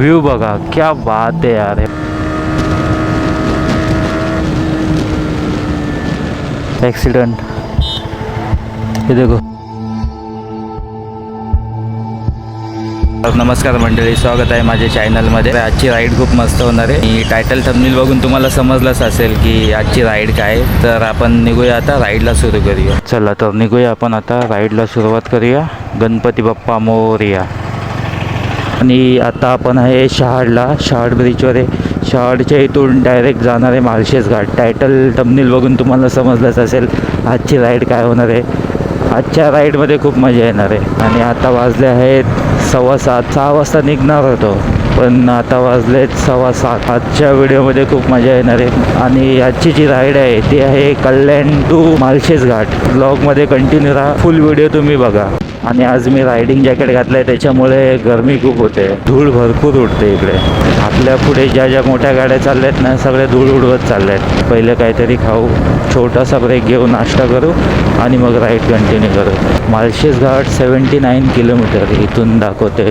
View बघा, क्या बात आहे यार. ॲक्सिडेंट हे देखो. नमस्कार मंडळी, स्वागत आहे माझ्या चॅनलमध्ये. आजची राईड खूप मस्त होणार आहे. मी टायटल थंबनेल बघून तुम्हाला समजलंच असेल की आजची राईड काय. तर आपण निघूया आता राईडला सुरू करूया. चला तर निघूया आपण आता राईडला सुरुवात करूया. गणपती बाप्पा मोरया. आणि आता आपण आहे शहाडला. शहाड ब्रिजवर आहे. शहाडच्या इथून डायरेक्ट जाणार आहे माळशेज घाट. टायटल थंबनेल बघून तुम्हाला समजलंच असेल आजची राईड काय होणार आहे. आजच्या राईडमध्ये खूप मजा येणार आहे. आणि आता वाजले आहेत 6:15. 6 वाजता निघणार होतो पण आता वाजलेत 6:15. आजच्या व्हिडिओमध्ये खूप मजा येणार आहे. आणि आजची जी राईड आहे ती आहे कल्याण टू माळशेज घाट. ब्लॉगमध्ये कंटिन्यू राहा, फुल व्हिडिओ तुम्ही बघा. आणि आज मी रायडिंग जॅकेट घातलं आहे त्याच्यामुळे गरमी खूप होते, धूळ भरपूर उडते इकडे. आपल्या पुढे ज्या ज्या मोठ्या गाड्या चालल्या आहेत ना, सगळे धूळ उडवत चालले आहेत. पहिले काहीतरी खाऊ, छोटासा ब्रेक घेऊ, नाश्ता करू आणि मग राईड कंटिन्यू करू. माळशेज घाट 79 किलोमीटर इथून दाखवते.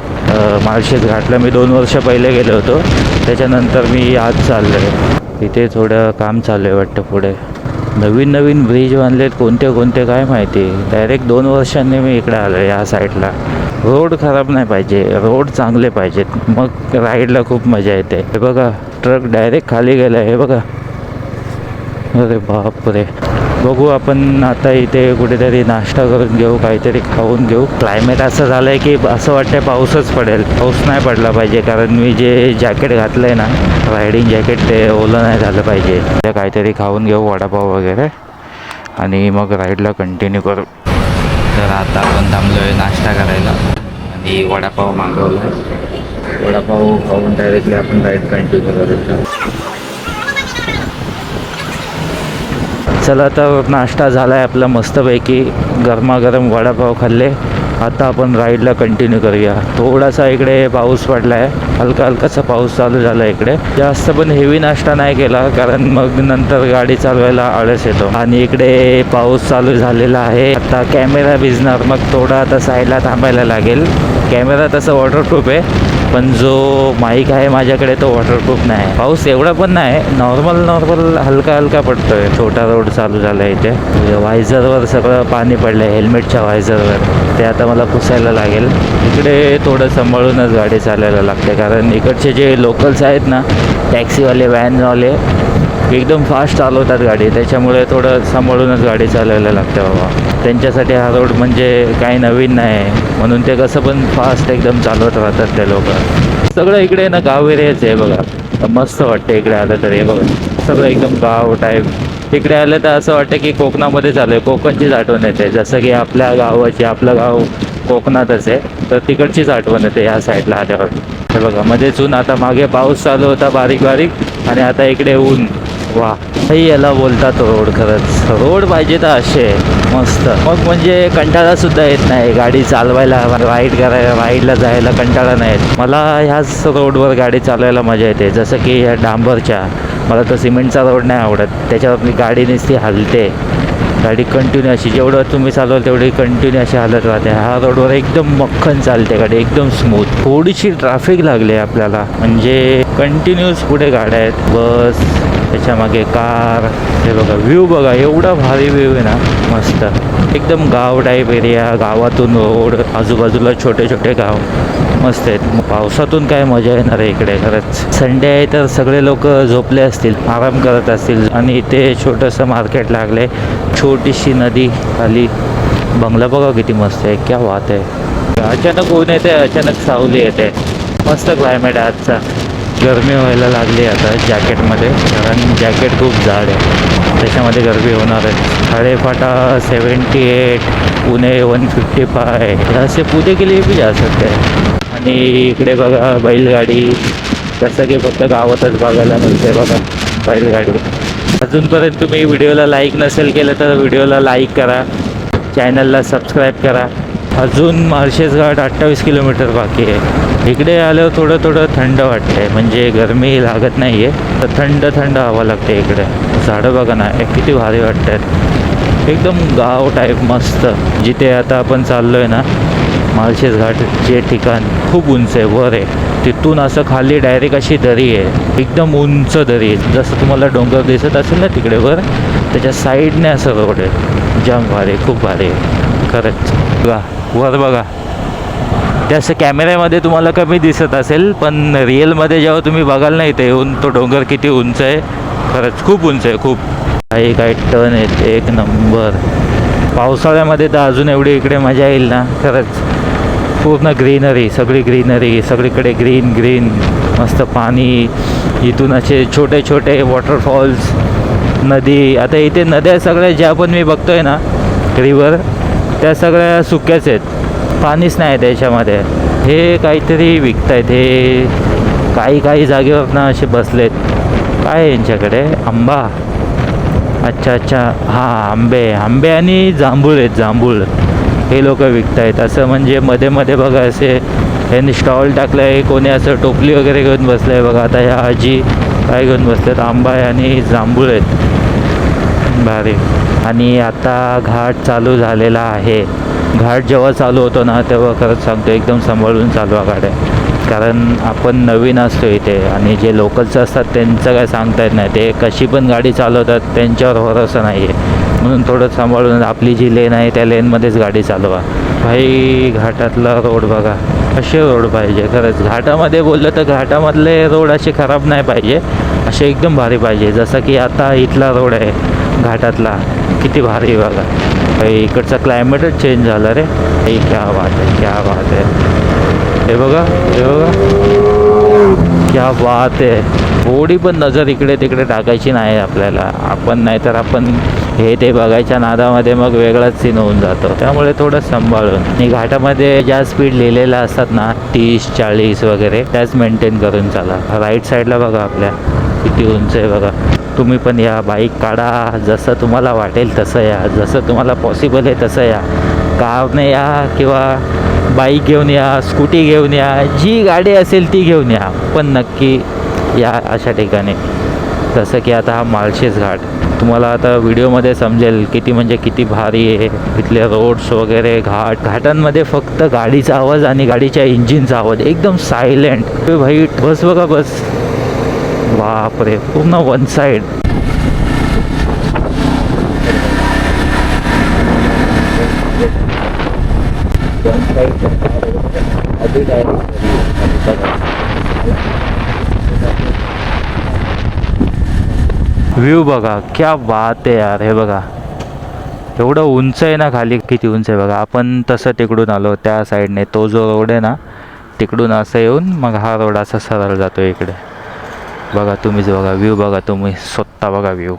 माळशेज घाटला मी 2 वर्ष पहिले गेलो होतो, त्याच्यानंतर मी आज चाललो आहे. इथे थोडं काम चालू आहे वाटतं. पुढे नवीन ब्रिज बांधलेत, कोणते काय माहिती. डायरेक्ट 2 वर्षांनी मी इकडे आलो आहे या साईडला. रोड खराब नाही पाहिजे, रोड चांगले पाहिजेत, मग राईडला खूप मजा येते. हे बघा ट्रक डायरेक्ट खाली गेला आहे, हे बघा. अरे बापरे. बघू आपण आता इथे कुठेतरी नाश्ता करून घेऊ, काहीतरी खाऊन घेऊ. क्लायमेट असं झालं आहे की असं वाटतं पाऊसच पडेल. पाऊस नाही पडला पाहिजे, कारण मी जे जॅकेट घातलं आहे ना, रायडिंग जॅकेट, ते ओलं नाही झालं पाहिजे. ते काहीतरी खाऊन घेऊ, वडापाव वगैरे, आणि मग राईडला कंटिन्यू करू. तर आता आपण थांबलो आहे नाश्ता करायला आणि वडापाव मागवला आहे. वडापाव खाऊन डायरेक्टली आपण राईड कंटिन्यू करू. चला तर नाश्ता झाला आहे आपला मस्तपैकी. गरमागरम वडापाव खाल्ले. आता आपण राईडला कंटिन्यू करूया. थोडासा इकडे पाऊस पडला आहे, हलकासा पाऊस चालू झाला इकडे. जास्त पण हेवी नाश्ता नाही केला, कारण मग नंतर गाडी चालवायला आळस येतो. आणि इकडे पाऊस चालू झालेला आहे. आता कॅमेरा भिजणार, मग थोडा आता साईडला थांबायला लागेल. कॅमेरा तसं वॉटरप्रूफ आहे, पण जो माईक आहे माझ्याकडे तो वॉटरप्रूफ नाही. पाऊस एवढा पण नाही, नॉर्मल हलका पडतोय. छोटा रोड चालू झाला आहे इथे. वायझरवर सगळं पाणी पडलं आहे, हेल्मेटच्या वायझरवर. ते आता मला पुसायला लागेल. इकडे थोडं सांभाळूनच गाडी चालवायला लागते, कारण इकडचे जे लोकल्स आहेत ना, टॅक्सीवाले, व्हॅनवाले, एकदम फास्ट चालवतात गाडी. त्याच्यामुळे थोडं सांभाळूनच गाडी चालवायला लागते बाबा. त्यांच्यासाठी हा रोड म्हणजे काही नवीन नाही, म्हणून ते कसं पण फास्ट एकदम चालवत राहतात ते लोक. सगळं इकडे ना गाव एरियाच आहे बघा. मस्त वाटतं इकडे आलं तर. हे बघा सगळं एकदम गाव टाईप. इकडे आलं तर असं वाटतं की कोकणामध्ये चालू आहे, कोकणचीच आठवण येते. जसं की आपल्या गावाची, आपलं गाव कोकणातच आहे, तर तिकडचीच आठवण येते या साईडला आल्यावर. हे बघा मध्येच ऊन, आता मागे पाऊस चालू होता बारीक आणि आता इकडे ऊन. वा, हे याला बोलतात रोड. खरंच रोड पाहिजे तर असे मस्त, मग म्हणजे कंटाळासुद्धा येत नाही गाडी चालवायला, राईड करायला, राईडला जायला कंटाळा नाही येत. मला ह्याच रोडवर गाडी चालवायला मजा येते. जसं की ह्या डांबरच्या, मला तर सिमेंटचा रोड नाही आवडत. त्याच्यावर मी गाडी नुसती हलते. गाडी कंटिन्यू अशी, जेवढं तुम्ही चालवाल तेवढी कंटिन्यू अशी हालत राहते. हा रोडवर एकदम मक्खन चालते गाडी, एकदम स्मूथ. थोडीशी ट्रॅफिक लागली आपल्याला, म्हणजे कंटिन्यूस पुढे गाड्या आहेत, बस, त्याच्यामागे कार. हे बघा व्ह्यू बघा, एवढा भारी व्ह्यू आहे ना, मस्त एकदम. गाव टाईप एरिया, गावातून रोड, आजूबाजूला छोटे गाव मस्त आहेत. पावसातून काय मजा येणार आहे इकडे. खरंच संडे आहे तर सगळे लोक झोपले असतील, आराम करत असतील. आणि इथे छोटंसं मार्केट लागले, छोटीशी नदी खाली. बंगला बघा किती मस्त आहे, क्या बात आहे. अचानक ऊन येते, अचानक सावली येते. मस्त क्लायमेट आहे आजचा. गरमी व्हायला लागली आता जॅकेटमध्ये, कारण जॅकेट खूप जाड आहे, त्याच्यामध्ये गरमी होणार आहे. खाड़ेफाटा 78, पुणे 155, असे पुणे के लिए भी जा सकते हैं. आणि इकडे बघा बैलगाडी, जसं की फक्त गावातच बघायला मिळते बघा बैलगाडी. अजूनपर्यंत तुम्ही व्हिडिओला लाईक नसेल केलं तर व्हिडिओला लाईक करा, चॅनलला सबस्क्राईब करा. अजून माळशेज घाट 28 किलोमीटर बाकी आहे. इकडे आल्यावर थोडं थंड वाटते, म्हणजे गरमी लागत नाही आहे, तर थंड हवा लागते इकडे. झाडं बघा ना किती भारी वाटतात, एकदम गाव टाईप मस्त. जिथे आता आपण चाललो आहे ना माळशेज घाटचे ठिकाण खूप उंच आहे, वर आहे. तिथून असं खाली डायरेक्ट अशी दरी आहे, एकदम उंच दरी आहे. जसं तुम्हाला डोंगर दिसत असेल ना तिकडे वर, त्याच्या साईडने असं रोड आहे. जाम भारी, खूप भारी आहे खरंच. बघा वर बघा, ते असं कॅमेऱ्यामध्ये तुम्हाला कमी दिसत असेल, पण रिअलमध्ये जेव्हा तुम्ही बघाल ना इथे येऊन, तो डोंगर किती उंच आहे. खरंच खूप उंच आहे, खूप. काही काही टर्न आहेत, एक नंबर. पावसाळ्यामध्ये तर अजून एवढी इकडे मजा येईल ना खरंच. पूर्ण ग्रीनरी, सगळी ग्रीनरी, सगळीकडे ग्रीन ग्रीन, मस्त पाणी. इथून असे छोटे छोटे वॉटरफॉल्स, नदी. आता इथे नद्या सगळ्या ज्या पण मी बघतोय ना रिवर, त्या सगळ्या सुक्याच आहेत, पाणीच नाही त्याच्यामध्ये. हे काहीतरी विकतायत, हे काही जागेवर ना असे बसलेत. काय आहे यांच्याकडे? आंबा. अच्छा हां, आंबे आणि जांभूळ आहेत, जांभूळ. हे लोक विकतायत असं. म्हणजे मध्ये मध्ये बघा असे यांनी स्टॉल टाकलं आहे, कोणी असं टोपली वगैरे घेऊन बसलं आहे बघा. आता ह्या आजी काय घेऊन बसलेत? आंबा आहे आणि जांभूळ आहेत, भारी. आणि आता घाट चालू झालेला आहे. घाट जेव्हा चालू होतो ना, तेव्हा खरंच सांगतो एकदम सांभाळून चालवा गाड्या, कारण आपण नवीन असतो इथे. आणि जे लोकल्स असतात त्यांचं काय सांगता येत नाही, ते कशी पण गाडी चालवतात, त्यांच्यावर भरोसा नाही आहे. म्हणून थोडं सांभाळून आपली जी लेन आहे त्या लेनमध्येच गाडी चालवा. भाई घाटातला रोड बघा, असे रोड पाहिजे खरंच. घाटामध्ये बोललं तर घाटामधले रोड असे खराब नाही पाहिजे, असे एकदम भारी पाहिजे. जसं की आता इथला रोड आहे घाटातला, किती भारी बघा. भाई इकडचा क्लायमेटच चेंज झाला रे. हे क्या बात आहे, क्या बात आहे. हे बघा, हे बघा, क्या बात आहे. थोडी पण नजर इकडे तिकडे टाकायची नाही आपल्याला. नाहीतर आपण हे ते बघायच्या नादामध्ये मग वेगळाच सीन होऊन जातो. त्यामुळे थोडं सांभाळून. आणि घाटामध्ये ज्या स्पीड लिहिलेल्या असतात ना, 30-40 वगैरे, त्याच मेंटेन करून चाला. राईट साईडला बघा आपल्या किती उंच आहे बघा. तुम्ही पण या, बाईक काढा, जसं तुम्हाला वाटेल तसं या, जसं तुम्हाला पॉसिबल आहे तसं या. कारने या किंवा बाईक घेऊन या, स्कूटी घेऊन या, जी गाडी असेल ती घेऊन या, पण नक्की या अशा ठिकाणी. जसं की आता हा माळशेज घाट, तुम्हाला आता व्हिडिओमध्ये समजेल किती म्हणजे किती भारी आहे. इथले रोड्स वगैरे, घाटांमध्ये फक्त गाडीचा आवाज आणि गाडीच्या इंजिनचा आवाज, एकदम सायलेंट. भाई बस बघा, बस, बापरे, पूर्ण वन साईड. व्ह्यू बघा, क्या बात आहे यार. हे बघा एवढं उंच आहे ना खाली, किती उंच आहे बघा. आपण तसं तिकडून आलो त्या साईडने, तो जो रोड आहे ना तिकडून असं येऊन मग हा रोड असा सरळ जातो इकडे. बघा तुम्हीच बघा व्ह्यू, बघा तुम्ही स्वतः बघा व्ह्यू,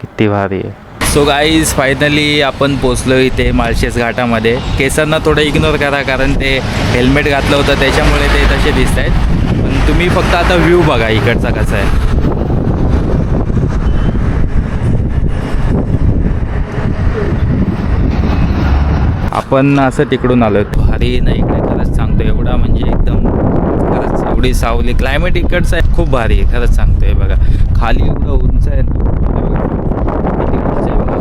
किती भारी आहे. सो गाईज फायनली आपण पोचलो इथे माळशेज घाटामध्ये. केसांना थोडं इग्नोर करा, कारण ते हेल्मेट घातलं होतं त्याच्यामुळे ते तसे दिसत आहेत. पण तुम्ही फक्त आता व्ह्यू बघा इकडचा कसा आहे. आपण असं तिकडून आलो आहे. भारी नाही इकडे, खरंच सांगतो. एवढा म्हणजे एकदम खरंच एवढी सावली, क्लायमेट इकडचं आहे खूप भारी आहे, खरंच सांगतोय. बघा खाली एवढं उंच आहे ना, किती उंच आहे बघा.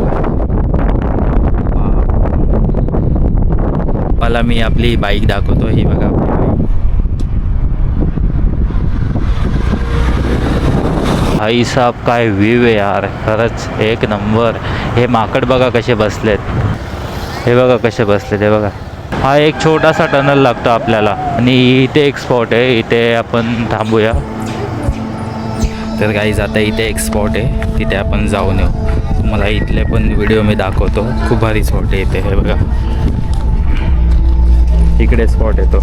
मला मी आपली बाईक दाखवतो, ही बघा आपली बाईक. भाई साहब काय व्ह्यू आहे यार, खरंच एक नंबर. हे माकड बघा कसे बसलेत, हे बघा कसे बसलेत, हे बघा. हा एक छोटासा टनल लागतो आपल्याला, आणि इथे एक स्पॉट आहे, इथे आपण थांबूया. तर गाईज आता इथे एक स्पॉट आहे, तिथे आपण जाऊन येऊ. तुम्हाला इथले पण व्हिडिओ मी दाखवतो, खूप भारी स्पॉट आहे इथे. हे बघा इकडे स्पॉट आहे तो.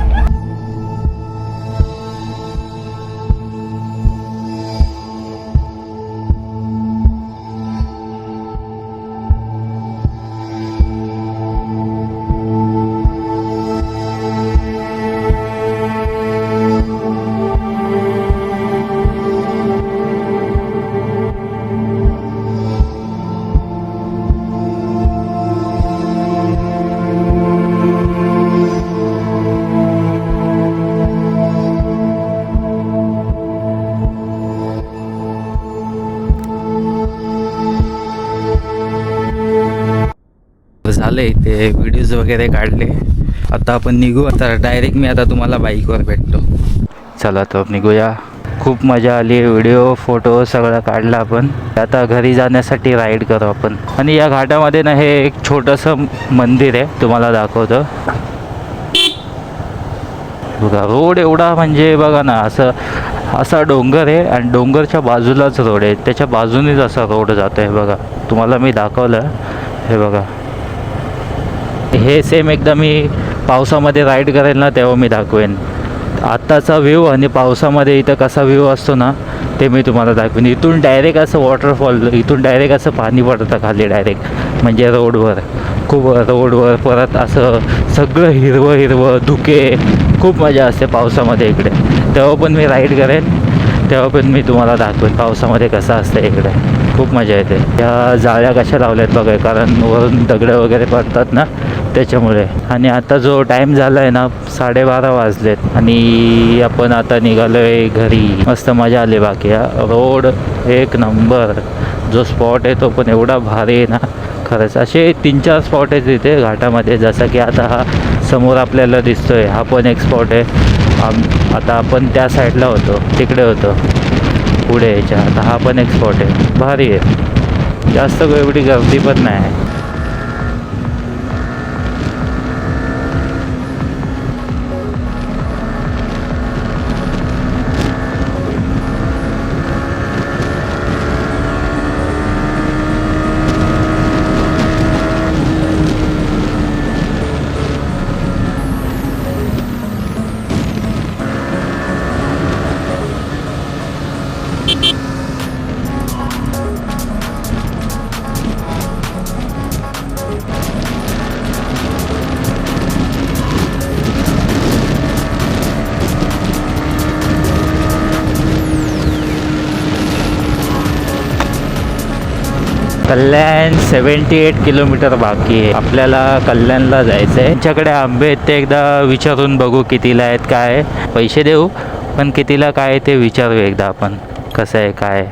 झाले ते व्हिडिओज वगैरे काढले. आता आपण निघू. आता डायरेक्ट मी आता तुम्हाला बाईकवर भेटतो. चला तर निघूया. खूप मजा आली. व्हिडिओ फोटो सगळं काढला आपण. आता घरी जाण्यासाठी राईड करू आपण. आणि या घाटामध्ये ना हे एक छोटंसं मंदिर आहे, तुम्हाला दाखवतो. बघा रोड एवढा म्हणजे बघा ना, असा डोंगर आहे आणि डोंगरच्या बाजूलाच रोड आहे. त्याच्या बाजूनेच असा रोड जातो आहे बघा. तुम्हाला मी दाखवलं हे बघा. हे सेम एकदा मी पावसामध्ये राईड करेल ना तेव्हा मी दाखवेन. आत्ताचा व्ह्यू आणि पावसामध्ये इथं कसा व्ह्यू असतो ना ते मी तुम्हाला दाखवेन. इथून डायरेक्ट असं वॉटरफॉल, इथून डायरेक्ट असं पाणी पडतं खाली डायरेक्ट, म्हणजे रोडवर. खूप रोडवर परत असं सगळं हिरवं हिरवं धुके. खूप मजा असते पावसामध्ये इकडे. तेव्हा पण मी राईड करेन, तेव्हा पण मी तुम्हाला दाखवेन पावसामध्ये कसं असतं इकडे. खूप मजा येते. या जाळ्या कशा लावल्यात बघा, कारण वरून दगडं वगैरे पडतात ना त्याच्यामुळे. आणि आता जो टाईम झाला आहे ना 12:30 वाजलेत आणि आपण आता निघालो आहे घरी. मस्त मजा आली. बाकी रोड एक नंबर. जो स्पॉट आहे तो पण एवढा भारी आहे ना खरंच. असे 3-4 स्पॉट आहेत तिथे घाटामध्ये. जसं की आता हा समोर आपल्याला दिसतोय हा पण एक स्पॉट आहे. आता आपण त्या साईडला होतो, तिकडे होतो पुढे याच्या. आता हा पण एक स्पॉट आहे, भारी आहे. जास्त एवढी गर्दी पण नाही. कल्याण 78 किलोमीटर बाकी आहे. आपल्याला कल्याणला जायचं आहे. त्यांच्याकडे आंबे आहेत ते एकदा विचारून बघू कितीला आहेत काय. पैसे देऊ पण कितीला काय ते विचारू एकदा आपण. कसं आहे काय.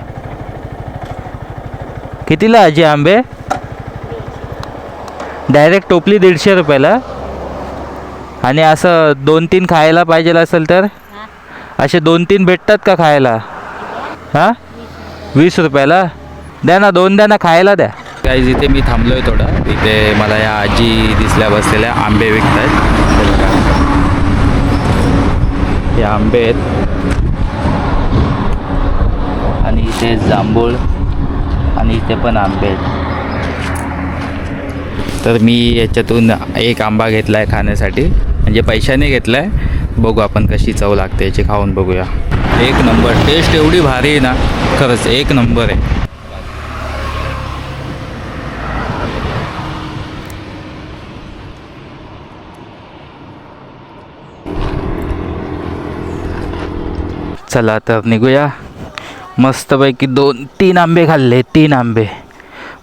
कितीला आजी आंबे? डायरेक्ट टोपली 150 रुपयाला. आणि असं 2-3 खायला पाहिजे असेल तर असे 2-3 भेटतात का खायला? हां 20 रुपयाला द्या ना. 2 द्या ना, खायला द्या. काही जिथे मी थांबलो आहे थोडा, तिथे मला या आजी दिसल्या बसलेल्या आंबे विकत आहेत. हे आंबे आहेत आणि इथे जांभूळ आणि इथे पण आंबे आहेत. तर मी याच्यातून एक आंबा घेतला आहे खाण्यासाठी, म्हणजे पैशाने घेतला आहे. बघू आपण कशी चव लागते याची, खाऊन बघूया. एक नंबर टेस्ट एवढी भारी आहे ना खरंच, एक नंबर आहे. चला तर निघूया. मस्तपैकी 2-3 आंबे खाल्ले, 3 आंबे.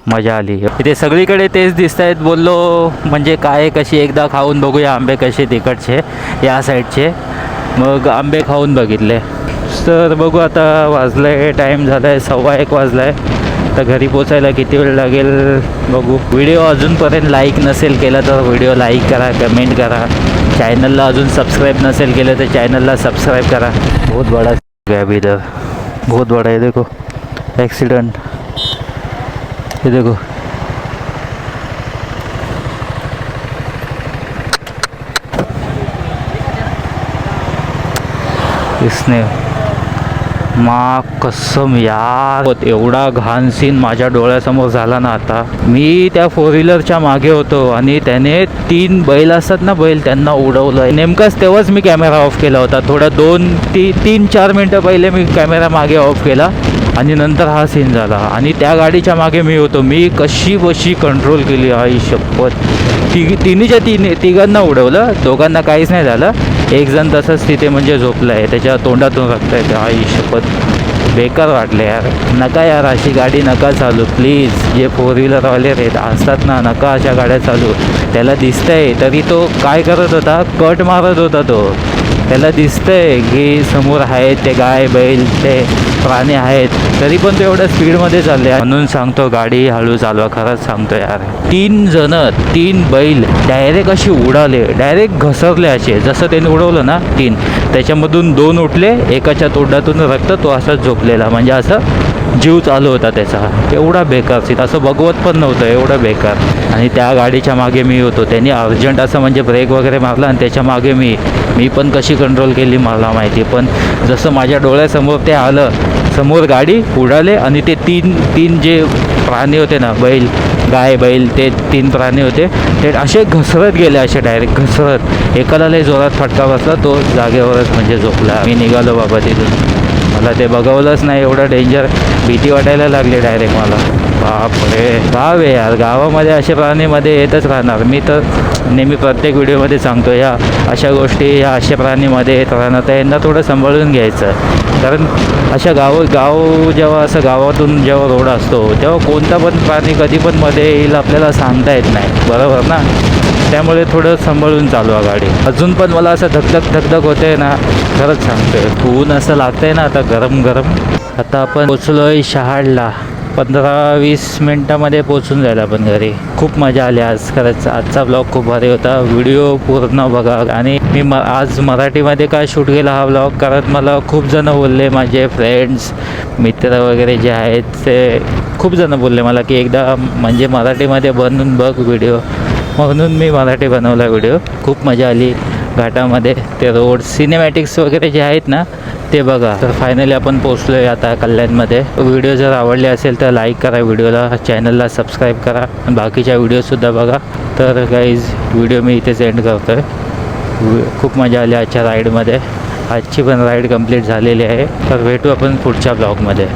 मजा आली. इथे सगळीकडे तेच दिसत आहेत. बोललो म्हणजे काय कशी एकदा खाऊन बघूया आंबे कसे तिकडचे या साईडचे. मग आंबे खाऊन बघितले. तर बघू आता वाजलं आहे, टाईम झाला आहे 1:15 वाजला आहे. तर घरी पोचायला किती वेळ लागेल बघू. व्हिडिओ अजूनपर्यंत लाईक नसेल केला तर व्हिडिओ लाईक करा, कमेंट करा. चॅनलला अजून सबस्क्राईब नसेल केलं तर चॅनलला सबस्क्राईब करा. बहुत बड़ा गैप इधर, बहुत बड़ा है. देखो एक्सीडेंट, ये देखो. इसने मा कसम यार, एवढा घाण सीन माझ्या डोळ्यासमोर झाला ना. आता मी त्या 4 व्हीलरच्या मागे होतो आणि त्याने 3 बैल असतात ना, बैल त्यांना उडवलं. नेमकंच तेव्हाच मी कॅमेरा ऑफ केला होता. थोडा 2-3-4 मिनटं पहिले मी कॅमेरा मागे ऑफ केला आणि नंतर हा सीन झाला. आणि त्या गाडीच्या मागे मी होतो. मी कशी कंट्रोल केली आई शपथ. तिघांना उडवलं, दोघांना काहीच नाही झालं. एक जण तसंच तिथे म्हणजे झोपला आहे, त्याच्या तोंडातून रक्त येते. आई शपथ बेकार वाटले यार. नका यार अशी गाडी नका चालू प्लीज. जे 4 व्हीलरवाले असतात ना, नका अशा गाड्या चालू. त्याला दिसतंय तरी तो काय करत होता, कट मारत होता तो. त्याला दिसतंय की समोर आहेत ते गाय बैल ते प्राणी आहेत, तरी पण तो एवढ्या स्पीडमध्ये चालले. म्हणून सांगतो गाडी हळू चालवा, खरंच सांगतो यार. 3 जण 3 बैल डायरेक्ट अशी उडाले, डायरेक्ट घसरले असे. जसं त्याने उडवलं ना 3, त्याच्यामधून 2 उठले, एकाच्या तोंडातून रक्त, तो असाच झोपलेला. म्हणजे असं जीव चालू होता त्याचा. एवढा बेकार सीन, असं बघवत पण नव्हतं, एवढं बेकार. आणि त्या गाडीच्या मागे मी होतो. त्यांनी अर्जंट असं म्हणजे ब्रेक वगैरे मारला आणि त्याच्या मागे मी पण कशी कंट्रोल केली मला माहिती. पण जसं माझ्या डोळ्यासमोर ते आलं, समोर गाडी उडाले आणि ते तीन जे प्राणी होते ना, गाय बैल, ते 3 प्राणी होते, ते असे घसरत गेले, असे डायरेक्ट घसरत. एकाला लय जोरात फटका बसला, तो जागेवरच म्हणजे झोपला. मी निघालो बाबा तिथून. मला ते बघवलंच नाही, एवढं डेंजर, भीती वाटायला लागली डायरेक्ट मला. बापरे, गाव आहे यार, गावामध्ये अशा प्राणीमध्ये येतच राहणार. मी तर नेहमी प्रत्येक व्हिडिओमध्ये सांगतो, या अशा गोष्टी या अशा प्राणीमध्ये येत राहणार, तर यांना थोडं सांभाळून घ्यायचं. कारण अशा गाव जेव्हा असं गावातून जेव्हा रोड असतो, तेव्हा कोणता पण प्राणी कधी पण मध्ये येईल आपल्याला सांगता येत नाही, बरोबर ना. त्यामुळे थोडं सांभाळून चालवा गाडी. अजून पण मला असं धकधक होते ना, खरंच सांगतोय. ऊन असं लागतंय ना आता गरम. आता आपण पोचलोय शहाडला. 15-20 मिनटामध्ये पोचून जायला आपण घरी. खूप मजा आली आज, खरंच. आजचा ब्लॉग खूप भारी होता. व्हिडिओ पूर्ण बघा. आणि मी आज मराठीमध्ये काय शूट केला हा ब्लॉग, कारण मला खूप जण बोलले, माझे फ्रेंड्स मित्र वगैरे जे आहेत ते खूप जण बोलले मला की एकदा म्हणजे मराठीमध्ये बनवून बघ व्हिडिओ. म्हणून मी मराठी बनवला व्हिडिओ. खूप मजा आली घाटामध्ये. ते रोड सिनेमॅटिक्स वगैरे जे आहेत ना ते बघा. तर फायनली आपण पोचलो आहे आता कल्याणमध्ये. व्हिडिओ जर आवडले असेल तर लाईक करा व्हिडिओला, चॅनलला सबस्क्राईब करा आणि बाकीच्या व्हिडिओसुद्धा बघा. तर गाईज व्हिडिओ मी इथेच एंड करतो आहे. खूप मजा आली आजच्या राईडमध्ये. आजची पण राईड कंप्लीट झालेली आहे. तर भेटू आपण पुढच्या ब्लॉगमध्ये.